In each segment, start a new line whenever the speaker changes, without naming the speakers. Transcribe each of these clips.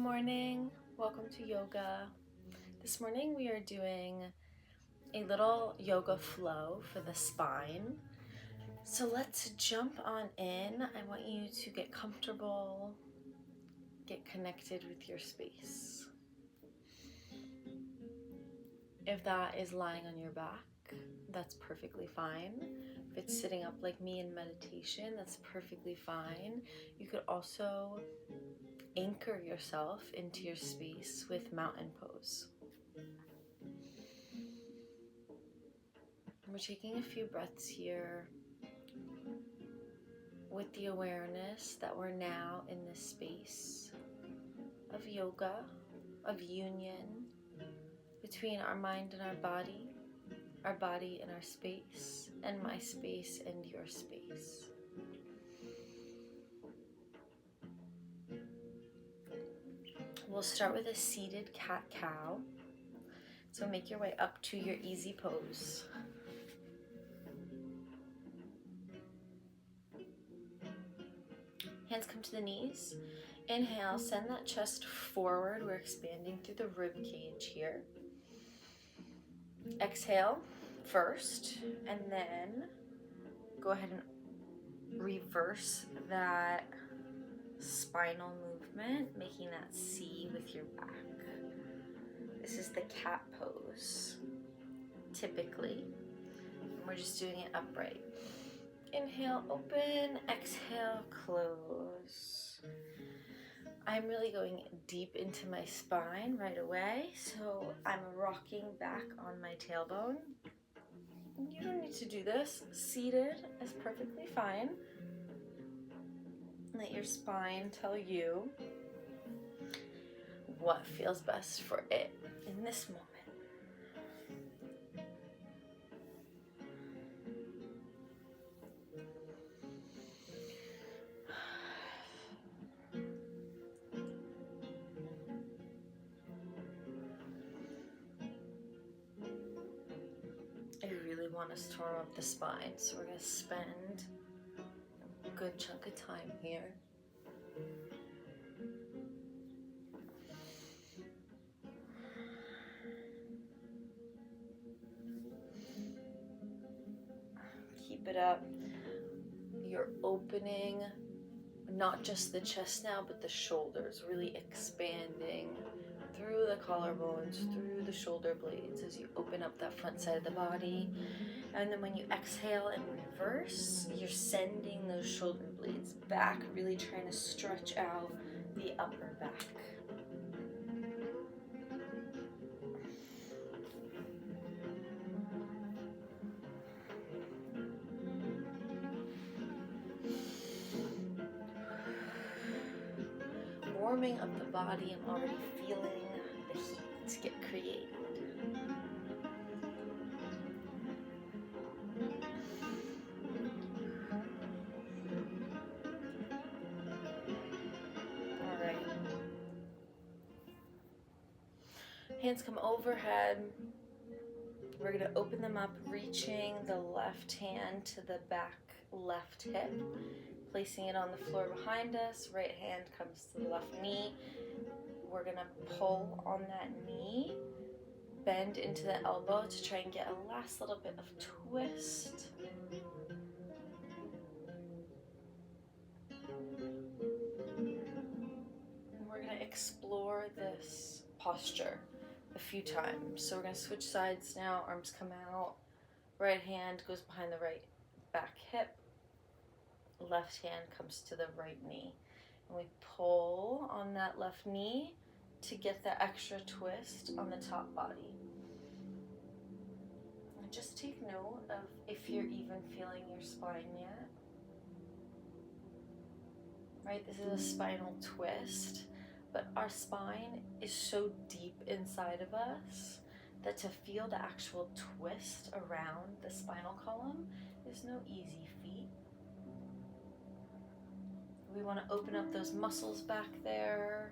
morning. Welcome to yoga. This morning we are doing a little yoga flow for the spine. So let's jump on in. I want you to get comfortable, get connected with your space. If that is lying on your back, that's perfectly fine. If it's sitting up like me in meditation, that's perfectly fine. You could also anchor yourself into your space with mountain pose. We're taking a few breaths here with the awareness that we're now in this space of yoga, of union between our mind and our body and our space, and my space and your space. We'll start with a seated cat-cow. So make your way up to your easy pose. Hands come to the knees. Inhale, send that chest forward. We're expanding through the rib cage here. Exhale first, and then go ahead and reverse that spinal movement, making that C with your back. This is the cat pose, typically. And we're just doing it upright. Inhale, open. Exhale, close. I'm really going deep into my spine right away, so I'm rocking back on my tailbone. You don't need to do this. Seated is perfectly fine. Let your spine tell you what feels best for it in this moment. I really want to store up the spine, so we're going to spend a good chunk of time here. Keep it up. You're opening not just the chest now, but the shoulders, really expanding through the collarbones, through the shoulder blades as you open up that front side of the body. And then when you exhale and reverse, you're sending those shoulder blades back, really trying to stretch out the upper back. Warming up the body, I'm already feeling the heat get created. All right. Hands come overhead. We're going to open them up, reaching the left hand to the back left hip, placing it on the floor behind us. Right hand comes to the left knee. We're going to pull on that knee, bend into the elbow to try and get a last little bit of twist. And we're going to explore this posture a few times. So we're going to switch sides now. Arms come out. Right hand goes behind the right back hip. Left hand comes to the right knee. And we pull on that left knee to get that extra twist on the top body. And just take note of if you're even feeling your spine yet. Right, this is a spinal twist, but our spine is so deep inside of us that to feel the actual twist around the spinal column is no easy feat. We want to open up those muscles back there,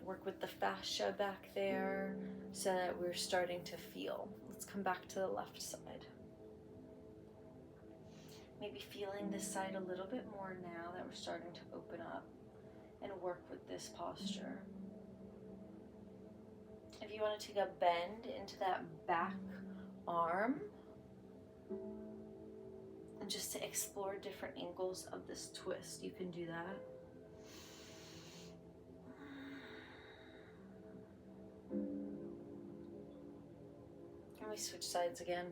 work with the fascia back there so that we're starting to feel. Let's come back to the left side. Maybe feeling this side a little bit more now that we're starting to open up and work with this posture. If you want to take a bend into that back arm, and just to explore different angles of this twist, you can do that. And we switch sides again.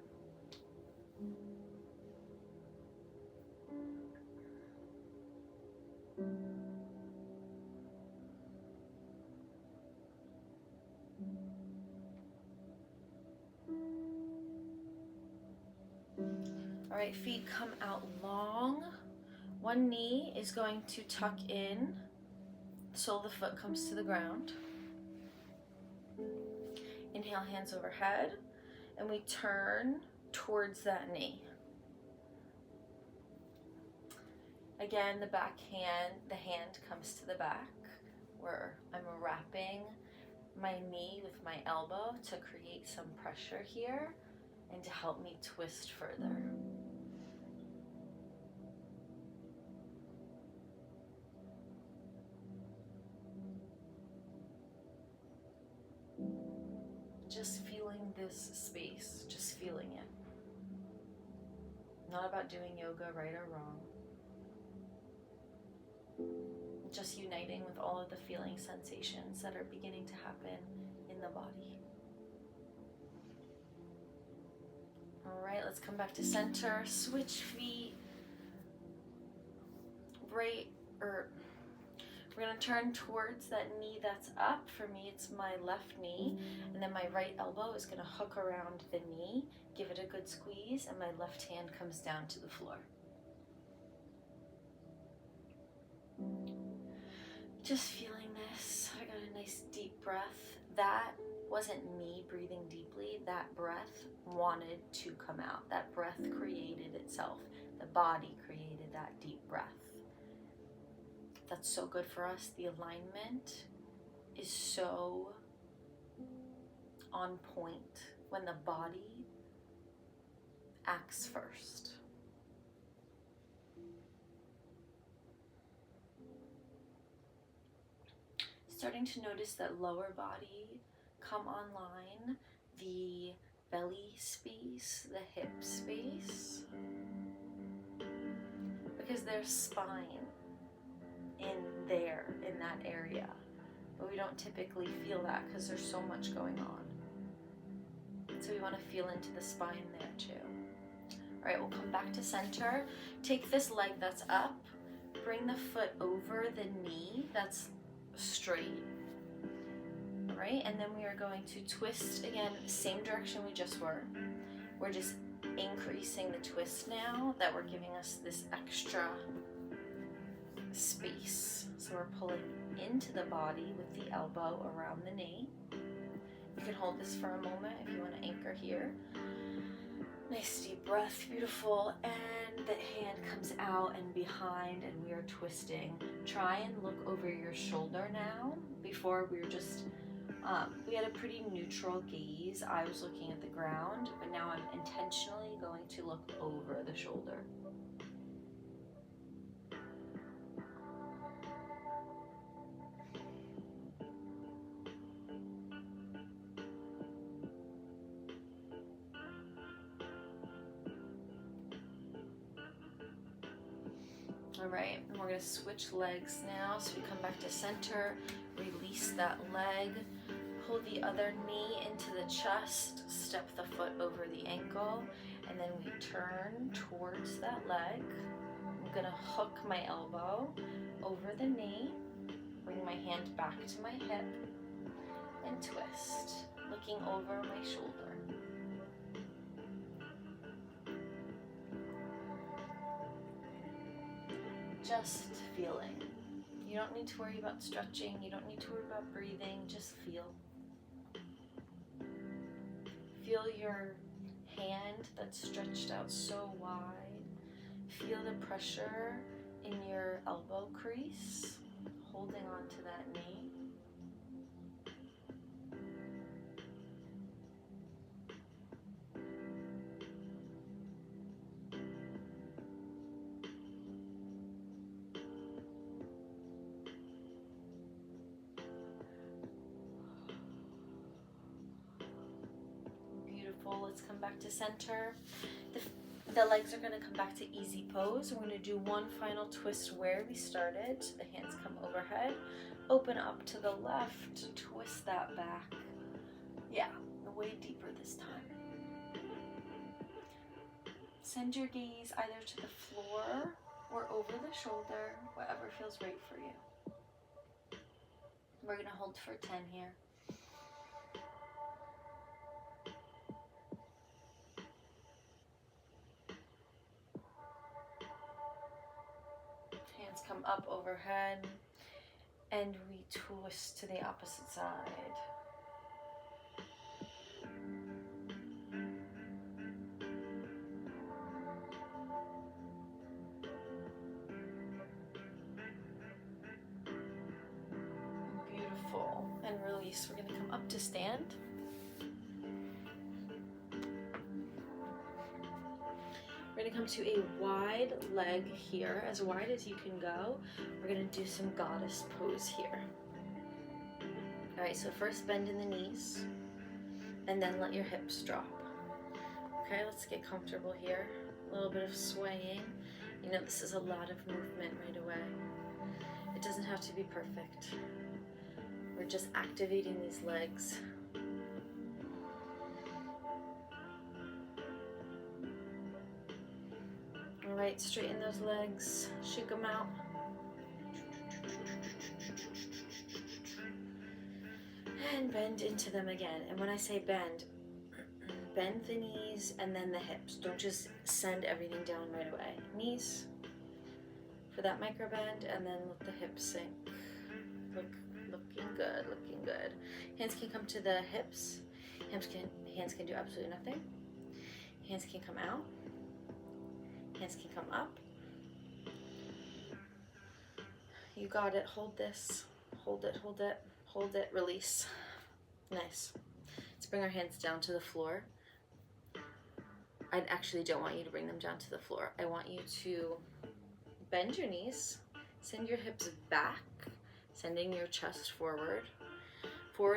All right, feet come out long. One knee is going to tuck in, sole of the foot comes to the ground. Inhale, hands overhead, and we turn towards that knee. Again, the hand comes to the back, where I'm wrapping my knee with my elbow to create some pressure here and to help me twist further. Just feeling this space, just feeling it. Not about doing yoga right or wrong. Just uniting with all of the feeling sensations that are beginning to happen in the body. All right, let's come back to center. Switch feet. We're gonna turn towards that knee that's up. For me, it's my left knee, and then my right elbow is gonna hook around the knee, give it a good squeeze, and my left hand comes down to the floor. Just feeling this. I got a nice deep breath. That wasn't me breathing deeply. That breath wanted to come out. That breath created itself. The body created that deep breath. That's so good for us. The alignment is so on point when the body acts first. Starting to notice that lower body come online, the belly space, the hip space, because there's spine in that area, but we don't typically feel that because there's so much going on. So we want to feel into the spine there too. All right, we'll come back to center. Take this leg that's up, bring the foot over the knee that's straight. All right, and then we are going to twist again, same direction we just were. We're just increasing the twist now that we're giving us this extra space. So we're pulling into the body with the elbow around the knee. You can hold this for a moment if you want to anchor here. Nice deep breath, beautiful. And the hand comes out and behind, and we are twisting. Try and look over your shoulder now. Before we were just, we had a pretty neutral gaze. I was looking at the ground, but now I'm intentionally going to look over the shoulder. All right, and we're gonna switch legs now. So we come back to center, release that leg, pull the other knee into the chest, step the foot over the ankle, and then we turn towards that leg. I'm gonna hook my elbow over the knee, bring my hand back to my hip, and twist, looking over my shoulder. Just feeling. You don't need to worry about stretching. You don't need to worry about breathing. Just feel. Feel your hand that's stretched out so wide. Feel the pressure in your elbow crease, holding on to that knee. let's come back to center. The legs are gonna come back to easy pose. We're gonna do one final twist where we started. The hands come overhead, open up to the left, twist that back. Yeah, way deeper this time. Send your gaze either to the floor or over the shoulder, whatever feels right for you. We're gonna hold for 10 here. Hands come up overhead, and we twist to the opposite side. Beautiful. And release. We're going to come up to stand. We're going to come to a wide leg here, as wide as you can go. We're going to do some goddess pose here. All right, so first bend in the knees, and then let your hips drop. Okay, let's get comfortable here. A little bit of swaying. You know, this is a lot of movement right away. It doesn't have to be perfect. We're just activating these legs. All right, straighten those legs, shake them out. And bend into them again. And when I say bend, bend the knees and then the hips. Don't just send everything down right away. Knees for that micro bend, and then let the hips sink. Looking good, looking good. Hands can come to the hips. Hands can do absolutely nothing. Hands can come out. Hands can come up. You got it. Hold this. Hold it, hold it, hold it. Release. Nice. Let's bring our hands down to the floor. I actually don't want you to bring them down to the floor. I want you to bend your knees, send your hips back, sending your chest forward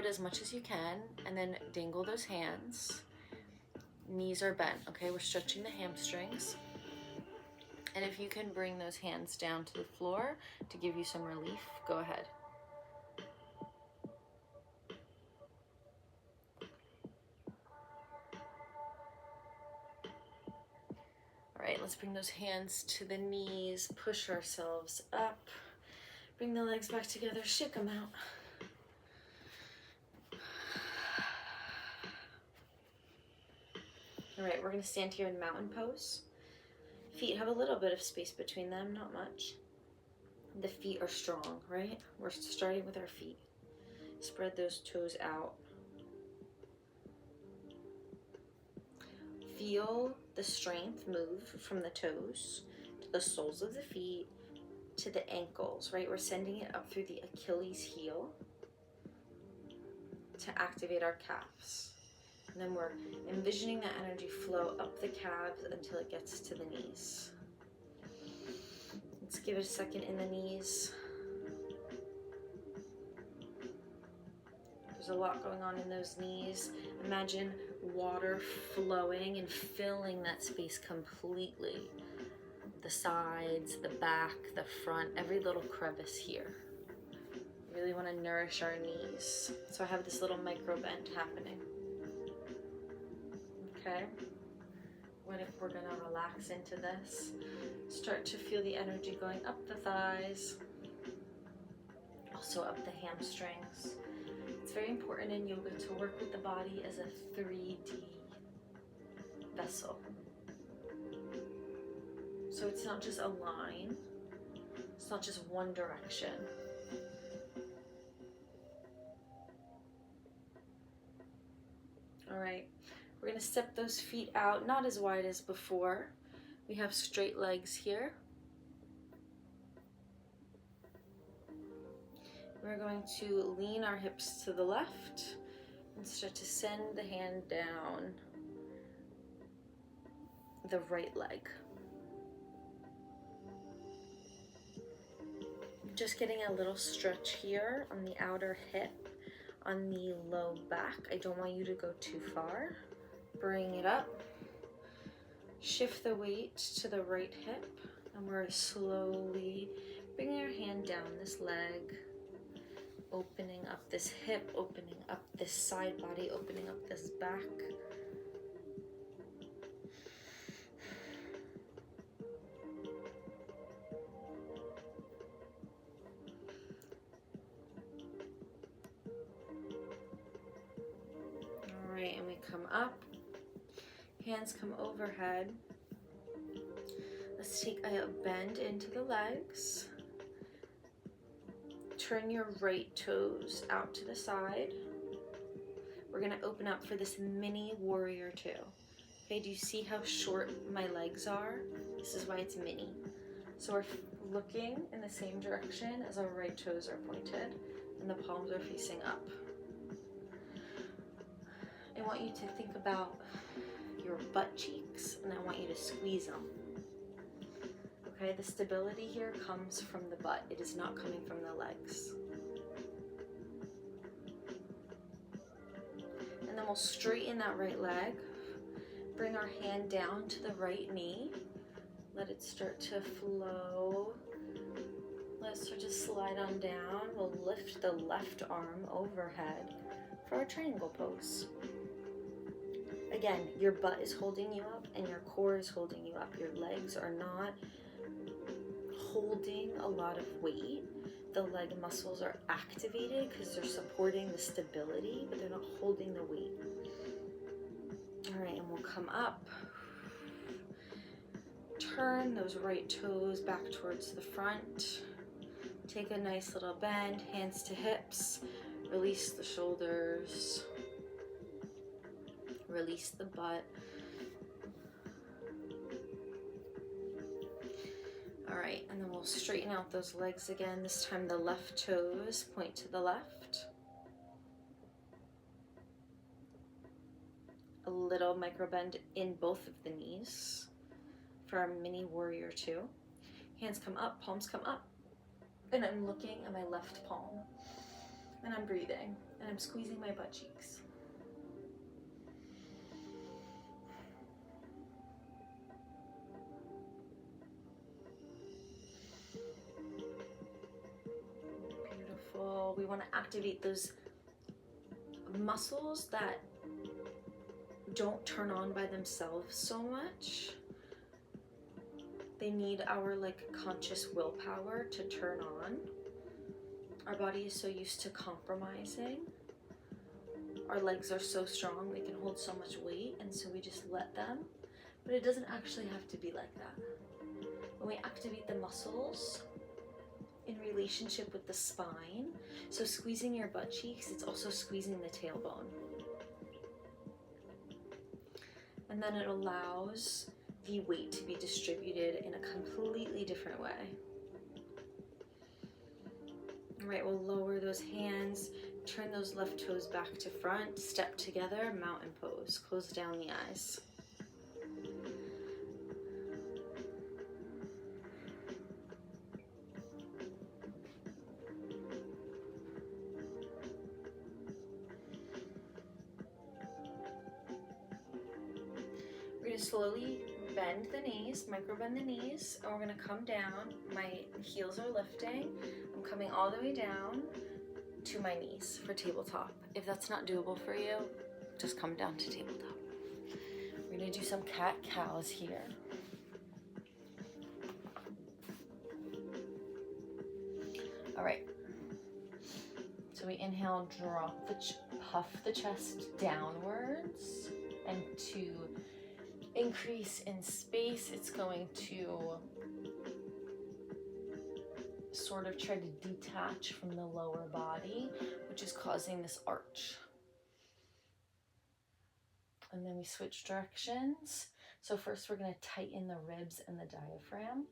as much as you can, and then dangle those hands. Knees are bent, okay? We're stretching the hamstrings. And if you can bring those hands down to the floor to give you some relief, go ahead. All right, let's bring those hands to the knees, push ourselves up, bring the legs back together, shake them out. All right, we're gonna stand here in mountain pose. Feet have a little bit of space between them, not much. The feet are strong, right? We're starting with our feet. Spread those toes out. Feel the strength move from the toes to the soles of the feet to the ankles, right? We're sending it up through the Achilles heel to activate our calves. And then we're envisioning that energy flow up the calves until it gets to the knees. Let's give it a second in the knees. There's a lot going on in those knees. Imagine water flowing and filling that space completely. The sides, the back, the front, every little crevice here. Really want to nourish our knees. So I have this little micro bend happening. Okay. What if we're gonna relax into this? Start to feel the energy going up the thighs, also up the hamstrings. It's very important in yoga to work with the body as a 3D vessel. So it's not just a line, it's not just one direction. All right, we're gonna step those feet out, not as wide as before. We have straight legs here. We're going to lean our hips to the left and start to send the hand down the right leg. Just getting a little stretch here on the outer hip, on the low back. I don't want you to go too far. Bring it up. Shift the weight to the right hip, and we're slowly bringing our hand down this leg, opening up this hip, opening up this side body, opening up this back. All right, and we come up, hands come overhead. Let's take a bend into the legs. Turn your right toes out to the side. We're gonna open up for this mini warrior two. Okay, do you see how short my legs are? This is why it's mini. So we're looking in the same direction as our right toes are pointed and the palms are facing up. I want you to think about your butt cheeks, and I want you to squeeze them. Okay, the stability here comes from the butt. It is not coming from the legs. And then we'll straighten that right leg. Bring our hand down to the right knee. Let it start to flow. Let it start to slide on down. We'll lift the left arm overhead for our triangle pose. Again, your butt is holding you up and your core is holding you up. Your legs are not holding a lot of weight. The leg muscles are activated because they're supporting the stability, but they're not holding the weight. All right, and we'll come up. Turn those right toes back towards the front. Take a nice little bend, hands to hips. Release the shoulders. Release the butt. All right, and then we'll straighten out those legs again. This time the left toes point to the left. A little micro bend in both of the knees for our mini warrior two. Hands come up, palms come up. And I'm looking at my left palm. And I'm breathing. And I'm squeezing my butt cheeks. Beautiful. We want to activate those muscles that don't turn on by themselves so much. They need our conscious willpower to turn on. Our body is so used to compromising. Our legs are so strong, they can hold so much weight, and so we just let them. But it doesn't actually have to be like that. When we activate the muscles in relationship with the spine, so squeezing your butt cheeks, it's also squeezing the tailbone. And then it allows the weight to be distributed in a completely different way. All right, we'll lower those hands, turn those left toes back to front, step together, mountain pose. Close down the eyes. We're gonna slowly bend the knees, micro bend the knees, and we're gonna come down. My heels are lifting. I'm coming all the way down to my knees for tabletop. If that's not doable for you, just come down to tabletop. We're gonna do some cat-cows here. All right. So we inhale, drop puff the chest downwards, and to increase in space, it's going to sort of try to detach from the lower body, which is causing this arch. And then we switch directions. So first we're going to tighten the ribs and the diaphragm.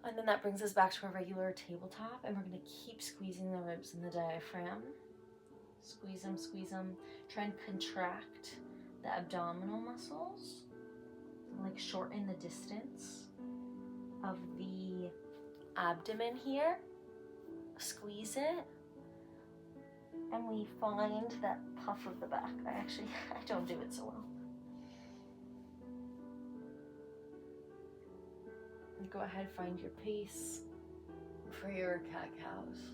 And then that brings us back to our regular tabletop, and we're going to keep squeezing the ribs and the diaphragm. Squeeze them, squeeze them. Try and contract the abdominal muscles, like shorten the distance of the abdomen here. Squeeze it. and we find that puff of the back. I don't do it so well. Go ahead, find your pace for your cat-cows.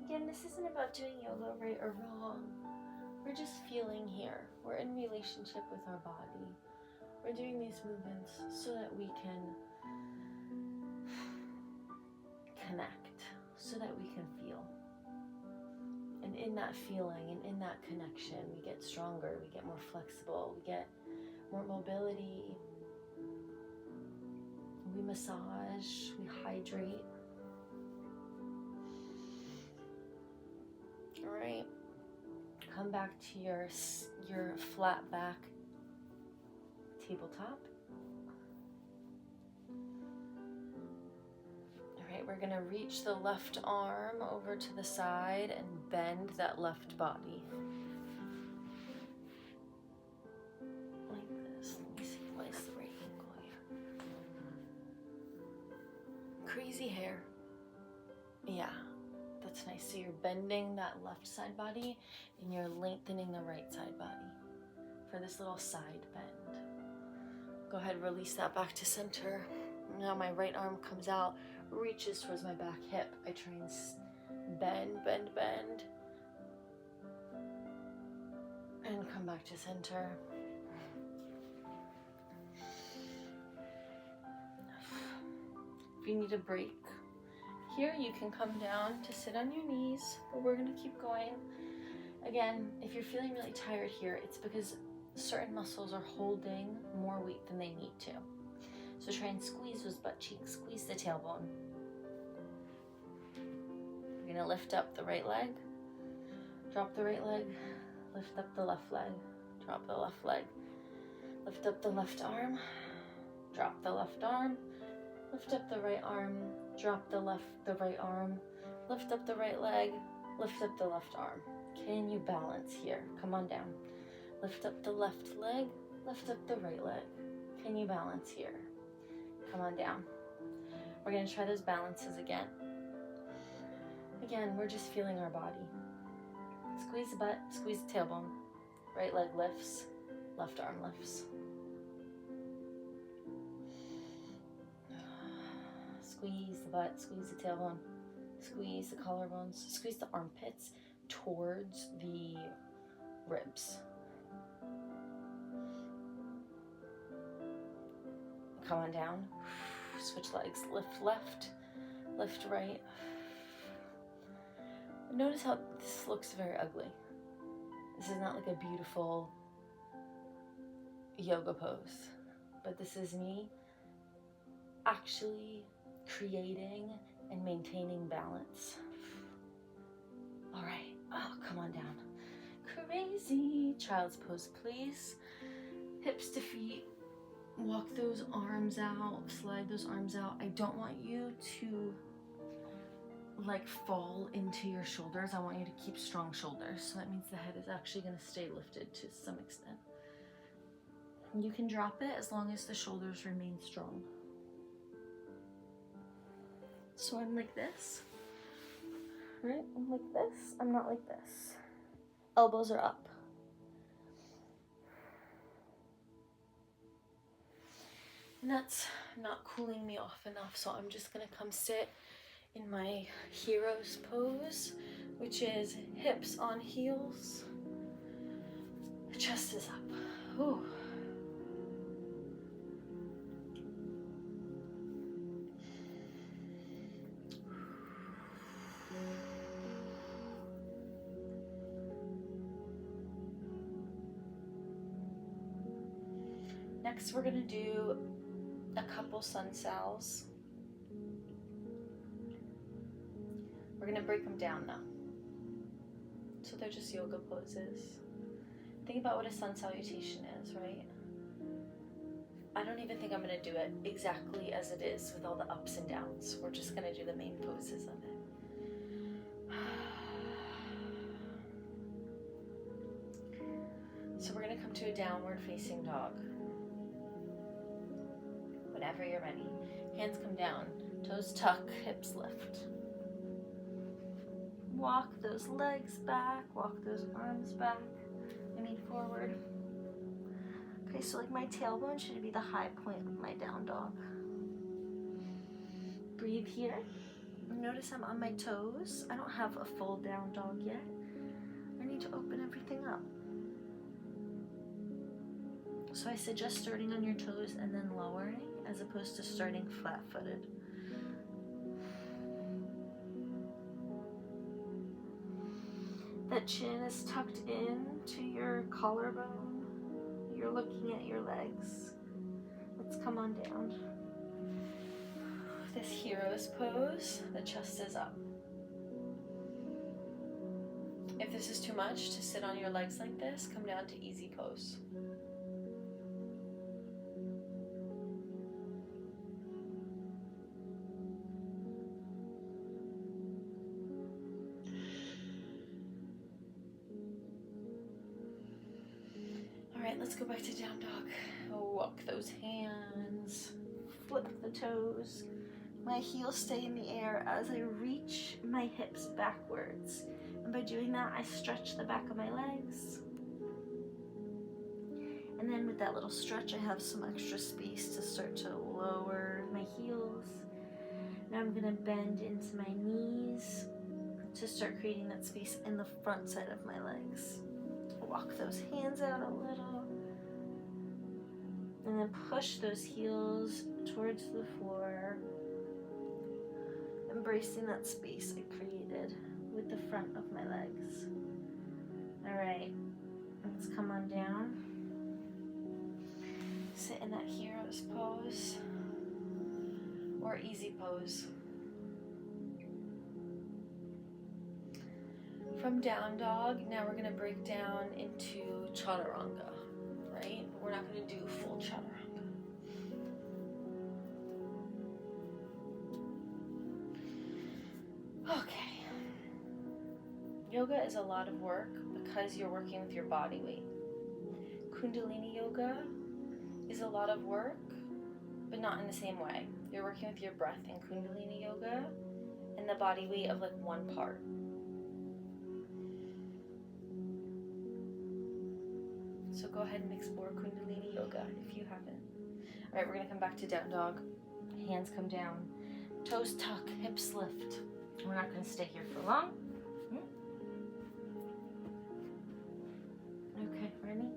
Again, this isn't about doing yoga right or wrong. We're just feeling here. We're in relationship with our body. We're doing these movements so that we can connect, so that we can feel. And in that feeling and in that connection, we get stronger, we get more flexible, we get more mobility. We massage, we hydrate. All right. Come back to your flat back tabletop. All right, we're gonna reach the left arm over to the side and bend that left body. Like this. Let me see, what is the right angle here? Crazy hair. Yeah. That's nice. So you're bending that left side body and you're lengthening the right side body for this little side bend. Go ahead, release that back to center. Now my right arm comes out, reaches towards my back hip. I try and bend, and come back to center. If you need a break, here you can come down to sit on your knees, but we're gonna keep going. Again, if you're feeling really tired here, it's because certain muscles are holding more weight than they need to. So try and squeeze those butt cheeks, squeeze the tailbone. You're gonna lift up the right leg, drop the right leg, lift up the left leg, drop the left leg, lift up the left arm, drop the left arm, lift up the right arm, drop the right arm, lift up the right leg, lift up the left arm. Can you balance here? Come on down. Lift up the left leg, lift up the right leg. Can you balance here? Come on down. We're gonna try those balances again. Again, we're just feeling our body. Squeeze the butt, squeeze the tailbone. Right leg lifts, left arm lifts. Squeeze the butt, squeeze the tailbone, squeeze the collarbones, squeeze the armpits towards the ribs. Come on down. Switch legs. Lift left, lift right. Notice how this looks very ugly. This is not like a beautiful yoga pose, but this is me actually creating and maintaining balance. All right, oh, come on down. Crazy. Child's pose, please. Hips to feet. Walk those arms out, slide those arms out. I don't want you to like fall into your shoulders. I want you to keep strong shoulders. So that means the head is actually gonna stay lifted to some extent. You can drop it as long as the shoulders remain strong. So I'm like this, right? I'm like this, I'm not like this. Elbows are up. And that's not cooling me off enough, so I'm just gonna come sit in my hero's pose, which is hips on heels, chest is up. Ooh. Next, we're gonna do a couple sun sals. We're gonna break them down now. So they're just yoga poses. Think about what a sun salutation is, right? I don't even think I'm going to do it exactly as it is with all the ups and downs. We're just going to do the main poses of it. So we're going to come to a downward facing dog. Whenever you're ready. Hands come down, toes tuck, hips lift. Walk those legs back, walk those arms back. Forward. Okay, so like my tailbone should be the high point of my down dog. Breathe here. Notice I'm on my toes. I don't have a full down dog yet. I need to open everything up. So I suggest starting on your toes and then lowering as opposed to starting flat-footed. That chin is tucked in to your collarbone. You're looking at your legs. Let's come on down. This hero's pose, the chest is up. If this is too much to sit on your legs like this, come down to easy pose. Let's go back to down dog. Walk those hands, flip the toes. My heels stay in the air as I reach my hips backwards. And by doing that, I stretch the back of my legs. And then with that little stretch, I have some extra space to start to lower my heels. Now I'm gonna bend into my knees to start creating that space in the front side of my legs. Walk those hands out a little. And then push those heels towards the floor, embracing that space I created with the front of my legs. All right, let's come on down. Sit in that hero's pose or easy pose. From down dog, now we're gonna break down into chaturanga. Right? But we're not going to do full chaturanga. Okay. Yoga is a lot of work because you're working with your body weight. Kundalini yoga is a lot of work, but not in the same way. You're working with your breath in Kundalini yoga and the body weight of like one part. So go ahead and explore Kundalini yoga if you haven't. All right, we're gonna come back to down dog. Hands come down, toes tuck, hips lift. We're not gonna stay here for long. Okay, ready?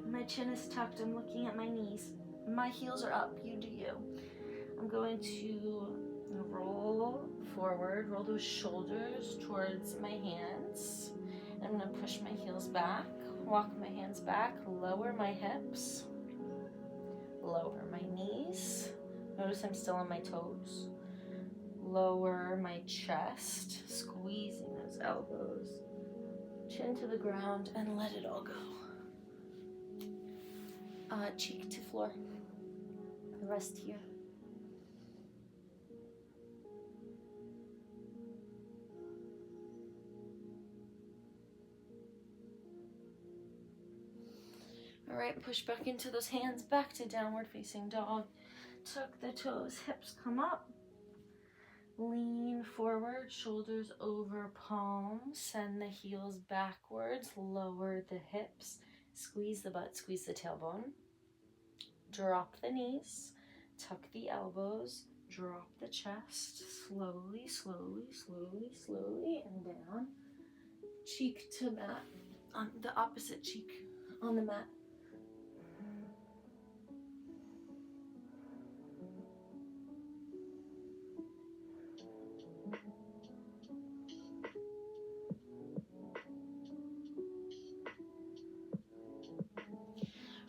My chin is tucked, I'm looking at my knees. My heels are up, you do you. I'm going to roll forward, roll those shoulders towards my hands. I'm gonna push my heels back. Walk my hands back, lower my hips, lower my knees. Notice I'm still on my toes. Lower my chest, squeezing those elbows. Chin to the ground and let it all go. Cheek to floor. Rest here. All right, push back into those hands, back to downward facing dog. Tuck the toes, hips come up. Lean forward, shoulders over palms. Send the heels backwards, lower the hips. Squeeze the butt, squeeze the tailbone. Drop the knees, tuck the elbows, drop the chest. Slowly, slowly, slowly, slowly, and down. Cheek to mat, on the opposite cheek on the mat.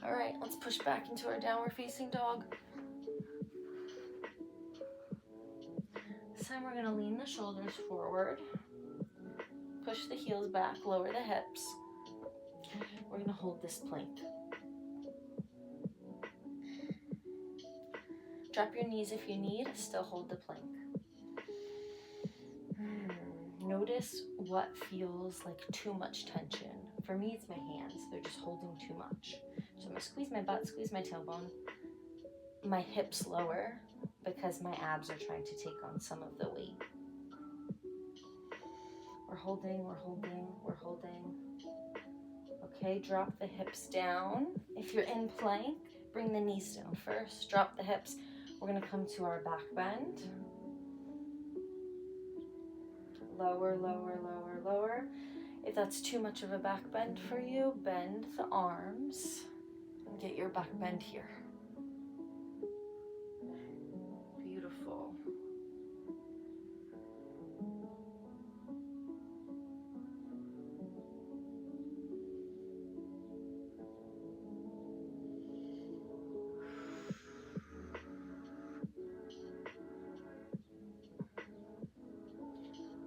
All right, let's push back into our downward facing dog. This time we're gonna lean the shoulders forward, push the heels back, lower the hips. We're gonna hold this plank. Drop your knees if you need, still hold the plank. Notice what feels like too much tension. For me, it's my hands. They're just holding too much. So I'm gonna squeeze my butt, squeeze my tailbone, my hips lower because my abs are trying to take on some of the weight. We're holding, we're holding, we're holding. Okay, drop the hips down. If you're in plank, bring the knees down first. Drop the hips. We're gonna come to our back bend. Lower, lower, lower, lower. If that's too much of a back bend for you, bend the arms and get your back bend here. Beautiful.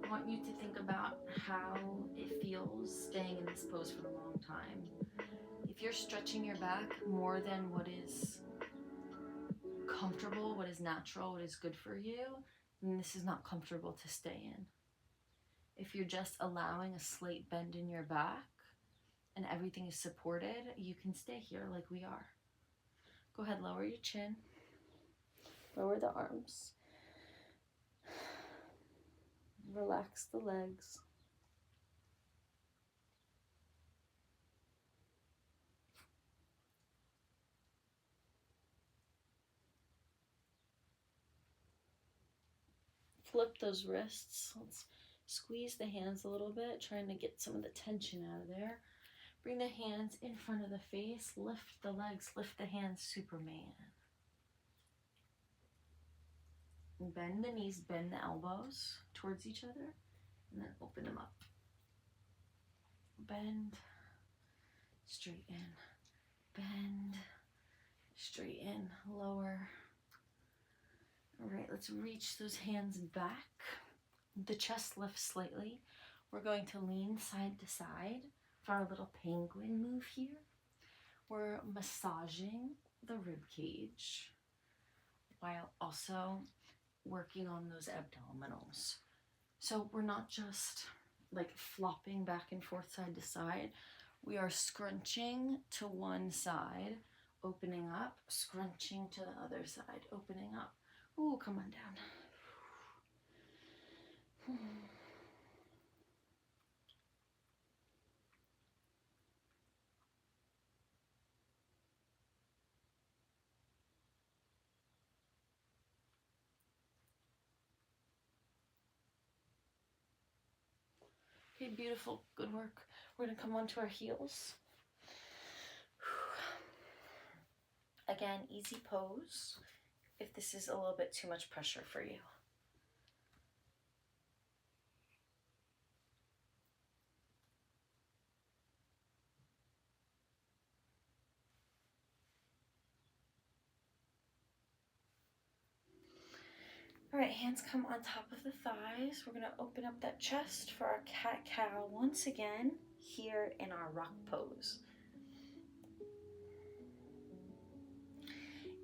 I want you to think about how it feels staying in this pose for a long time. If you're stretching your back more than what is comfortable, what is natural, what is good for you, then this is not comfortable to stay in. If you're just allowing a slight bend in your back and everything is supported, you can stay here like we are. Go ahead, lower your chin, lower the arms, relax the legs. Flip those wrists. Let's squeeze the hands a little bit, trying to get some of the tension out of there. Bring the hands in front of the face, lift the legs, lift the hands, Superman. And bend the knees, bend the elbows towards each other, and then open them up. Bend, straighten, bend, straighten, lower. All right, let's reach those hands back. The chest lifts slightly. We're going to lean side to side for our little penguin move here. We're massaging the rib cage while also working on those abdominals. So we're not just like flopping back and forth side to side. We are scrunching to one side, opening up, scrunching to the other side, opening up. Ooh, come on down. Okay, beautiful, good work. We're gonna come onto our heels. Again, easy pose if this is a little bit too much pressure for you. All right, hands come on top of the thighs. We're gonna open up that chest for our cat-cow once again here in our rock pose.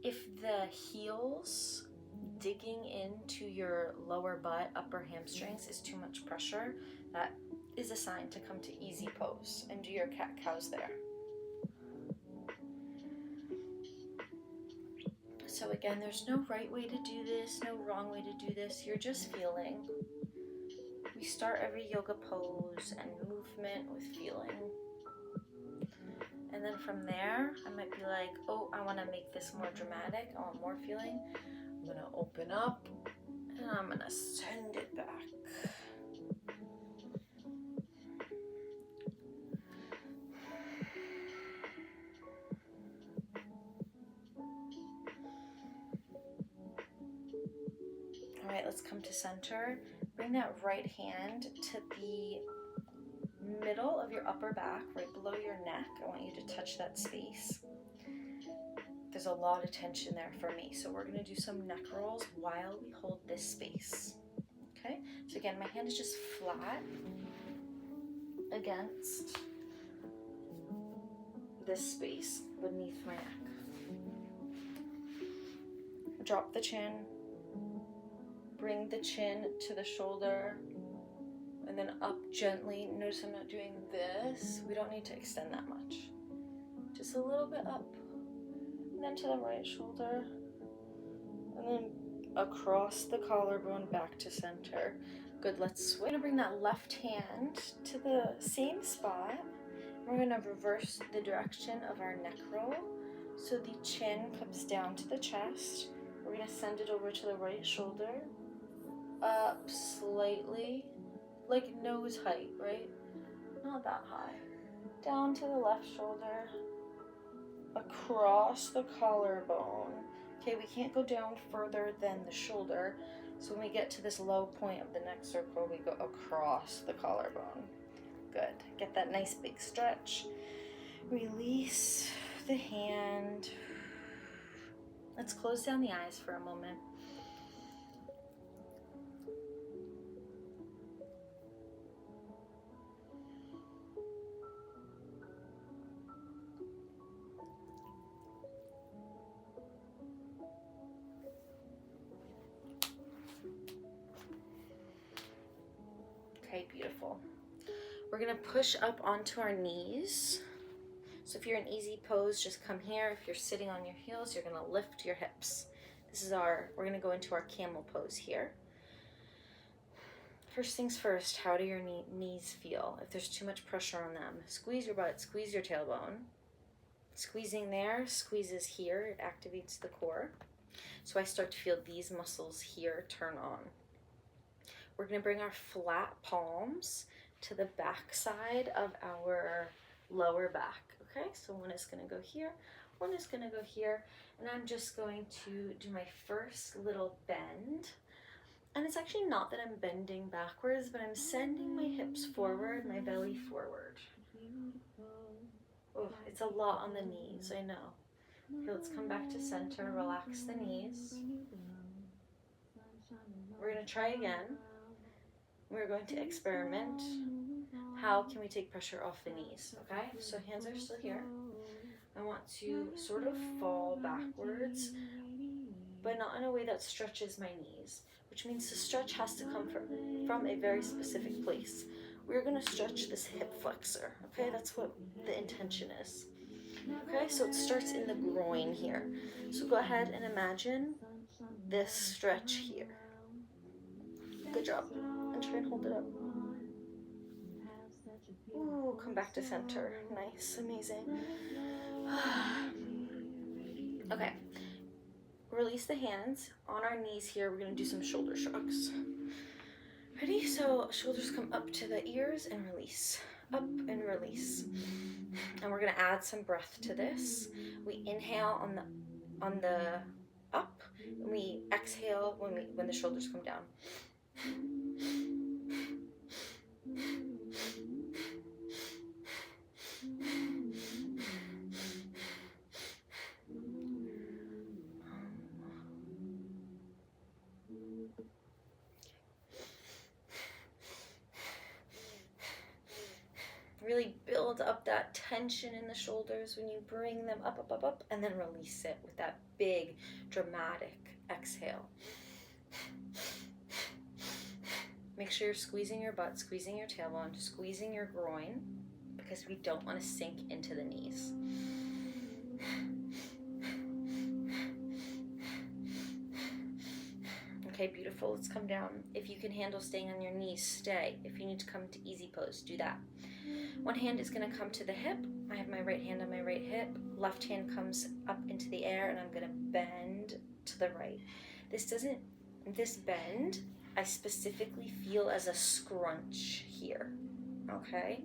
If the heels digging into your lower butt, upper hamstrings is too much pressure, that is a sign to come to easy pose and do your cat-cows there. So again, there's no right way to do this, no wrong way to do this. You're just feeling. We start every yoga pose and movement with feeling. And then from there, I might be like, oh, I want to make this more dramatic. I want more feeling. I'm going to open up and I'm going to send it back. All right, let's come to center. Bring that right hand to the middle of your upper back, right below your neck. I want you to touch that space. There's a lot of tension there for me, so we're going to do some neck rolls while we hold this space. Okay, so again, my hand is just flat against this space beneath my neck. drop the chin, bring the chin to the shoulder, and then up gently. Notice I'm not doing this. We don't need to extend that much. Just a little bit up, and then to the right shoulder, and then across the collarbone back to center. Good, let's switch. We're gonna bring that left hand to the same spot. We're gonna reverse the direction of our neck roll. So the chin comes down to the chest. We're gonna send it over to the right shoulder, up slightly, like nose height, right? Not that high. Down to the left shoulder, across the collarbone. Okay, we can't go down further than the shoulder. So when we get to this low point of the neck circle, we go across the collarbone. Good. Get that nice big stretch. Release the hand. Let's close down the eyes for a moment. Okay, beautiful. We're gonna push up onto our knees. So if you're in easy pose, just come here. If you're sitting on your heels, you're gonna lift your hips. This is we're gonna go into our camel pose here. First things first, how do your knees feel? If there's too much pressure on them, squeeze your butt, squeeze your tailbone. Squeezing there, squeezes here, it activates the core. So I start to feel these muscles here turn on. We're gonna bring our flat palms to the back side of our lower back. Okay, so one is gonna go here, one is gonna go here, and I'm just going to do my first little bend. And it's actually not that I'm bending backwards, but I'm sending my hips forward, my belly forward. Oh, it's a lot on the knees, I know. Okay, let's come back to center, relax the knees. We're gonna try again. We're going to experiment. How can we take pressure off the knees, okay? So hands are still here. I want to sort of fall backwards, but not in a way that stretches my knees, which means the stretch has to come from a very specific place. We're gonna stretch this hip flexor, okay? That's what the intention is. Okay, so it starts in the groin here. So go ahead and imagine this stretch here. Good job. And try and hold it up. Ooh, come back to center. Nice, amazing. Okay, release the hands. On our knees here, we're gonna do some shoulder shrugs. Ready? So shoulders come up to the ears and release. Up and release. And we're gonna add some breath to this. We inhale on the up, and we exhale when the shoulders come down. Really build up that tension in the shoulders when you bring them up, up, up, up, and then release it with that big, dramatic exhale. Make sure you're squeezing your butt, squeezing your tailbone, squeezing your groin, because we don't want to sink into the knees. Okay, beautiful. Let's come down. If you can handle staying on your knees, stay. If you need to come to easy pose, do that. One hand is going to come to the hip. I have my right hand on my right hip. Left hand comes up into the air, and I'm going to bend to the right. This bend, I specifically feel as a scrunch here. Okay?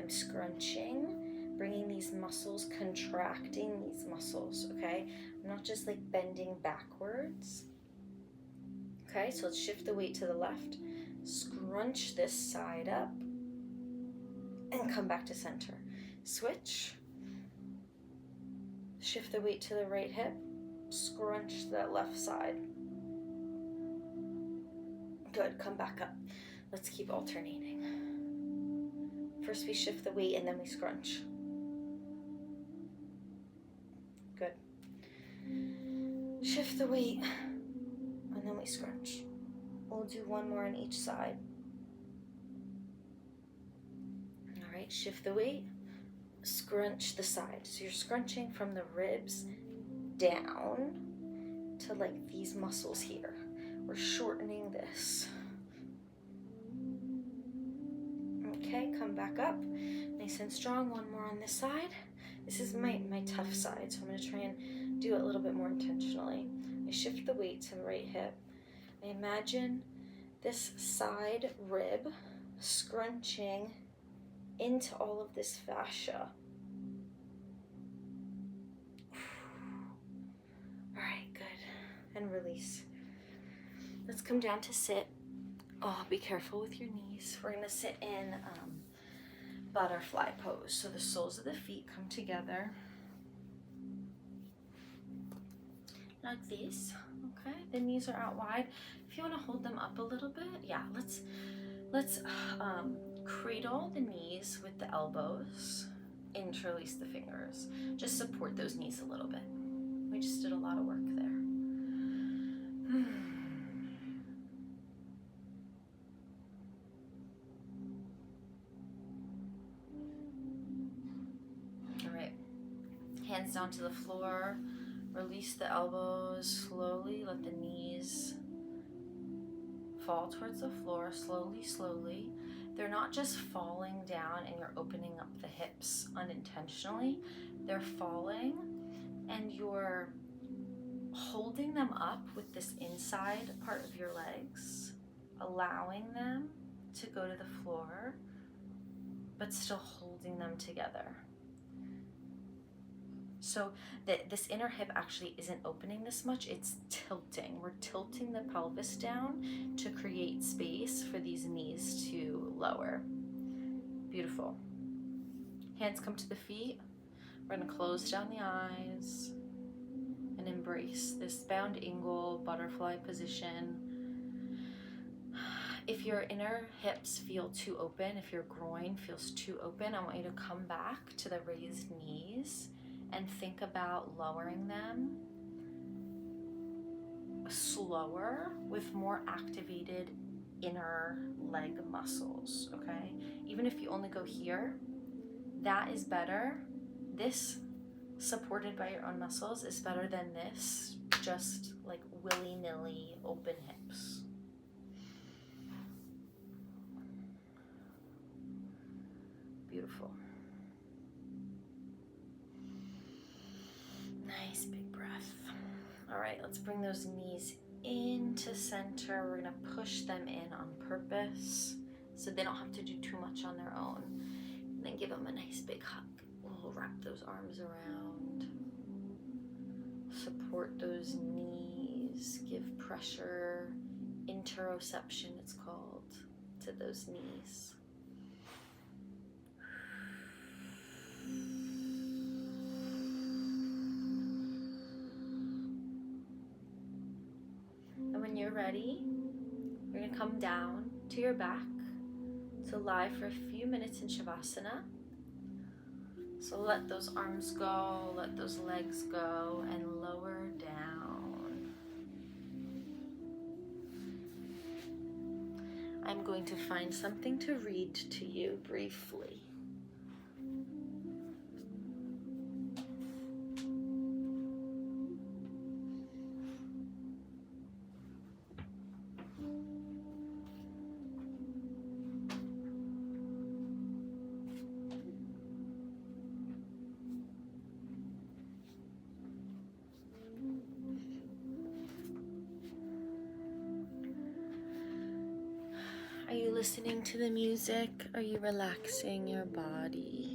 I'm scrunching, bringing these muscles, contracting these muscles. Okay? I'm not just like bending backwards. Okay, so let's shift the weight to the left, scrunch this side up, and come back to center. Switch, shift the weight to the right hip, scrunch that left side. Good, come back up. Let's keep alternating. First we shift the weight and then we scrunch. Good. Shift the weight, and then we scrunch. We'll do one more on each side. All right, shift the weight, scrunch the side. So you're scrunching from the ribs down to like these muscles here. We're shortening this. Okay, come back up, nice and strong. One more on this side. This is my tough side, so I'm gonna try and do it a little bit more intentionally. I shift the weight to the right hip. I imagine this side rib scrunching into all of this fascia. All right, good. And release. Let's come down to sit. Oh, be careful with your knees. We're gonna sit in butterfly pose. So the soles of the feet come together like this. Okay, the knees are out wide. If you want to hold them up a little bit, yeah, let's cradle the knees with the elbows, interlace the fingers. Just support those knees a little bit. We just did a lot of work there. All right, hands down to the floor. Release the elbows slowly. Let the knees fall towards the floor slowly, slowly. They're not just falling down and you're opening up the hips unintentionally. They're falling and you're holding them up with this inside part of your legs, allowing them to go to the floor, but still holding them together. So this inner hip actually isn't opening this much, it's tilting. We're tilting the pelvis down to create space for these knees to lower. Beautiful. Hands come to the feet. We're gonna close down the eyes and embrace this bound angle butterfly position. If your inner hips feel too open, if your groin feels too open, I want you to come back to the raised knees and think about lowering them slower with more activated inner leg muscles, okay? Even if you only go here, that is better. This, supported by your own muscles, is better than this, just like willy-nilly open hips. Beautiful. Nice big breath. All right, let's bring those knees into center. We're gonna push them in on purpose so they don't have to do too much on their own. And then give them a nice big hug. We'll wrap those arms around. Support those knees. Give pressure, interoception it's called, to those knees. And when you're ready, you're gonna come down to your back to lie for a few minutes in Shavasana. So let those arms go, let those legs go, and lower down. I'm going to find something to read to you briefly. Are you listening to the music? Are you relaxing your body?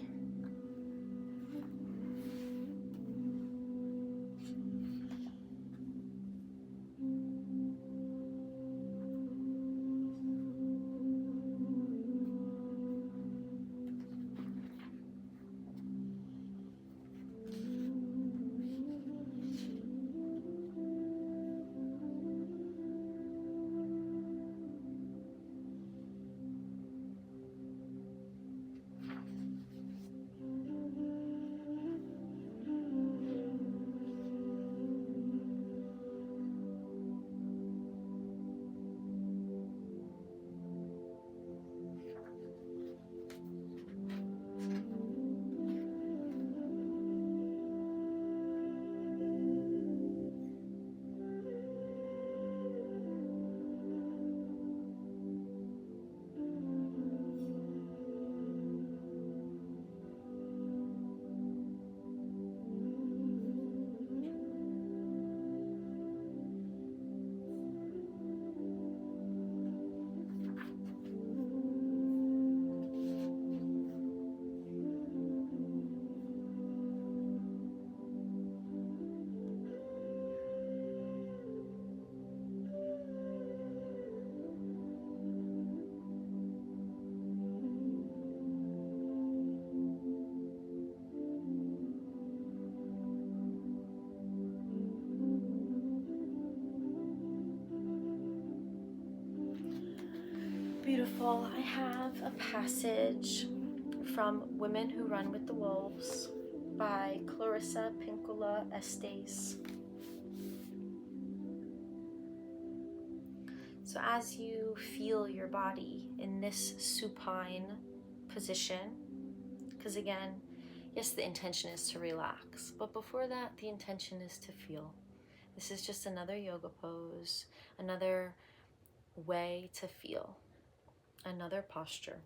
Beautiful. I have a passage from Women Who Run with the Wolves by Clarissa Pinkola Estes. So as you feel your body in this supine position, because again, yes, the intention is to relax, but before that, the intention is to feel. This is just another yoga pose, another way to feel, another posture.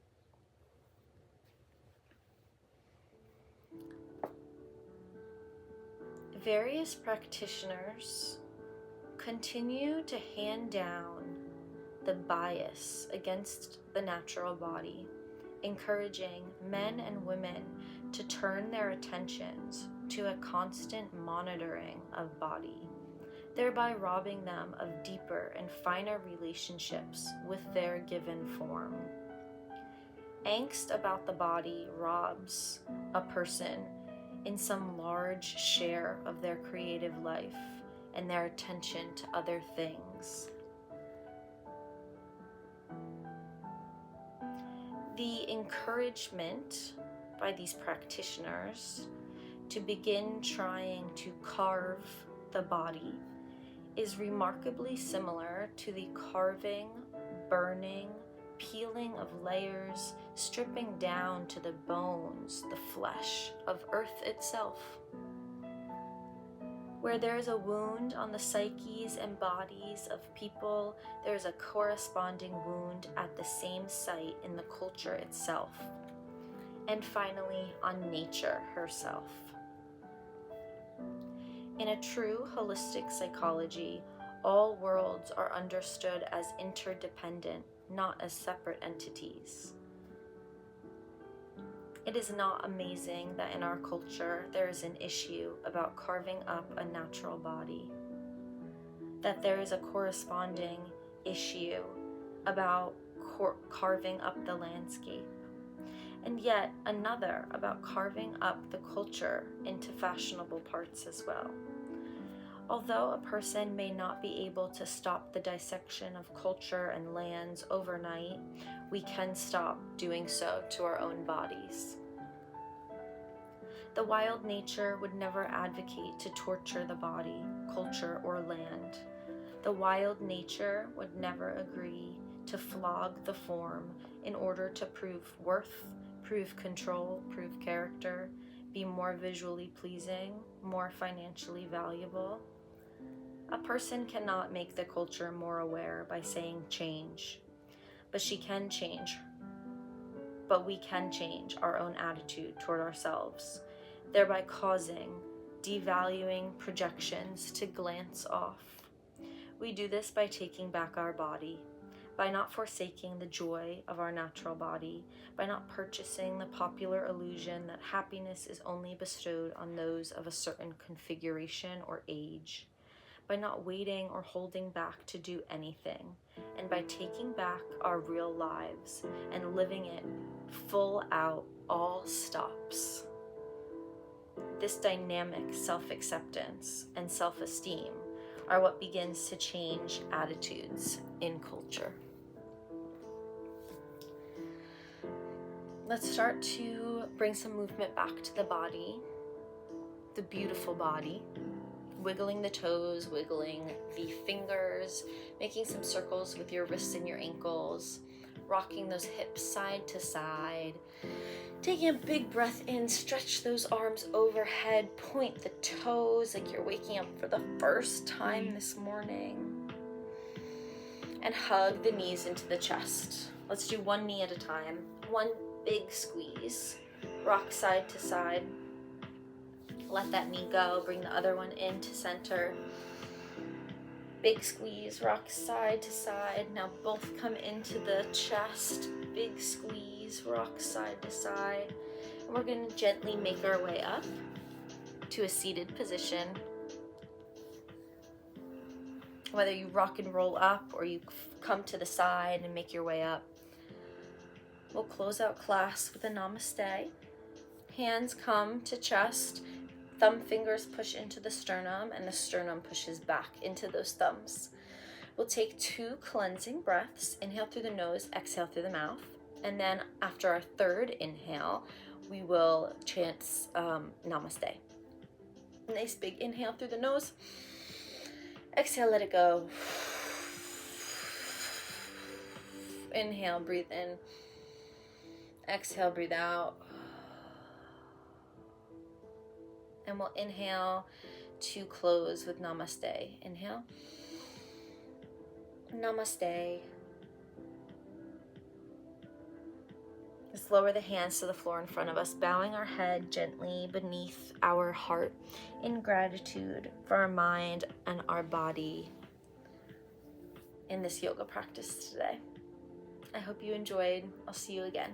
Various practitioners continue to hand down the bias against the natural body, encouraging men and women to turn their attentions to a constant monitoring of body, thereby robbing them of deeper and finer relationships with their given form. Angst about the body robs a person in some large share of their creative life and their attention to other things. The encouragement by these practitioners to begin trying to carve the body is remarkably similar to the carving, burning, peeling of layers, stripping down to the bones, the flesh of Earth itself. Where there is a wound on the psyches and bodies of people, there is a corresponding wound at the same site in the culture itself. And finally, on nature herself. In a true holistic psychology, all worlds are understood as interdependent, not as separate entities. It is not amazing that in our culture there is an issue about carving up a natural body, that there is a corresponding issue about carving up the landscape, and yet another about carving up the culture into fashionable parts as well. Although a person may not be able to stop the dissection of culture and lands overnight, we can stop doing so to our own bodies. The wild nature would never advocate to torture the body, culture, or land. The wild nature would never agree to flog the form in order to prove worth, prove control, prove character, be more visually pleasing, more financially valuable. A person cannot make the culture more aware by saying change, but we can change our own attitude toward ourselves, thereby causing devaluing projections to glance off. We do this by taking back our body, by not forsaking the joy of our natural body, by not purchasing the popular illusion that happiness is only bestowed on those of a certain configuration or age, by not waiting or holding back to do anything, and by taking back our real lives and living it full out, all stops. This dynamic self-acceptance and self-esteem are what begins to change attitudes in culture. Let's start to bring some movement back to the body, the beautiful body. Wiggling the toes, wiggling the fingers, making some circles with your wrists and your ankles, rocking those hips side to side, taking a big breath in, stretch those arms overhead, point the toes like you're waking up for the first time this morning, and hug the knees into the chest. Let's do one knee at a time. One big squeeze, rock side to side. Let that knee go, bring the other one into center. Big squeeze, rock side to side. Now both come into the chest. Big squeeze, rock side to side. And we're going to gently make our way up to a seated position. Whether you rock and roll up or you come to the side and make your way up. We'll close out class with a namaste. Hands come to chest. Thumb fingers push into the sternum, and the sternum pushes back into those thumbs. We'll take 2 cleansing breaths. Inhale through the nose, exhale through the mouth. And then after our third inhale, we will chant Namaste. Nice big inhale through the nose. Exhale, let it go. Inhale, breathe in. Exhale, breathe out. And we'll inhale to close with Namaste. Inhale. Namaste. Just lower the hands to the floor in front of us, bowing our head gently beneath our heart in gratitude for our mind and our body in this yoga practice today. I hope you enjoyed. I'll see you again.